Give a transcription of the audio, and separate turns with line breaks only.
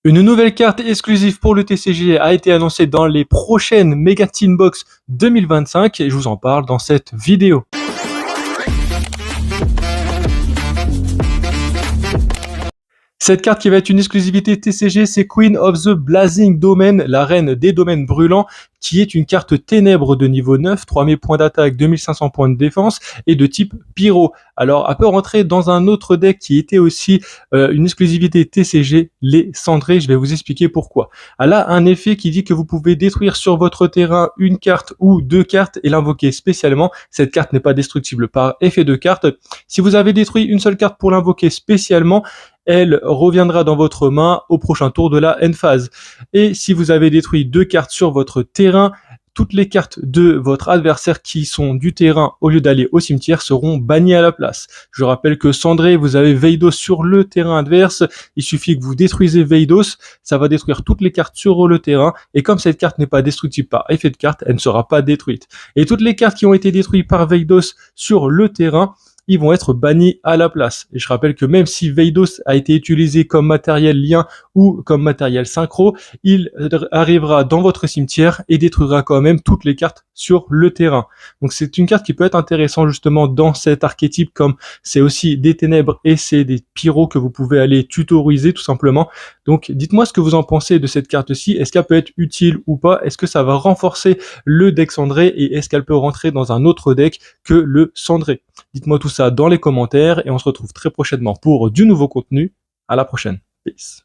Une nouvelle carte exclusive pour le TCG a été annoncée dans les prochaines Mega Teen Box 2025 et je vous en parle dans cette vidéo. Cette carte qui va être une exclusivité TCG, c'est Queen of the Blazing Domain, la reine des domaines brûlants, qui est une carte ténèbres de niveau 9, 3000 points d'attaque, 2500 points de défense et de type pyro. Alors, elle peut rentrer dans un autre deck qui était aussi une exclusivité TCG, les cendrés. Je vais vous expliquer pourquoi. Elle a un effet qui dit que vous pouvez détruire sur votre terrain une carte ou deux cartes et l'invoquer spécialement. Cette carte n'est pas destructible par effet de carte. Si vous avez détruit une seule carte pour l'invoquer spécialement, elle reviendra dans votre main au prochain tour de la end phase. Et si vous avez détruit deux cartes sur votre terrain, toutes les cartes de votre adversaire qui sont du terrain au lieu d'aller au cimetière seront bannies à la place. Je rappelle que Cendré, vous avez Veidos sur le terrain adverse, il suffit que vous détruisez Veidos, ça va détruire toutes les cartes sur le terrain, et comme cette carte n'est pas destructible par effet de carte, elle ne sera pas détruite. Et toutes les cartes qui ont été détruites par Veidos sur le terrain, ils vont être bannis à la place. Et je rappelle que même si Veidos a été utilisé comme matériel lien ou comme matériel synchro, il arrivera dans votre cimetière et détruira quand même toutes les cartes sur le terrain. Donc c'est une carte qui peut être intéressante justement dans cet archétype, comme c'est aussi des ténèbres et c'est des pyros que vous pouvez aller tutoriser tout simplement. Donc dites-moi ce que vous en pensez de cette carte-ci. Est-ce qu'elle peut être utile ou pas? Est-ce que ça va renforcer le deck cendré et est-ce qu'elle peut rentrer dans un autre deck que le cendré? Dites-moi tout ça dans les commentaires et on se retrouve très prochainement pour du nouveau contenu. À la prochaine. Peace.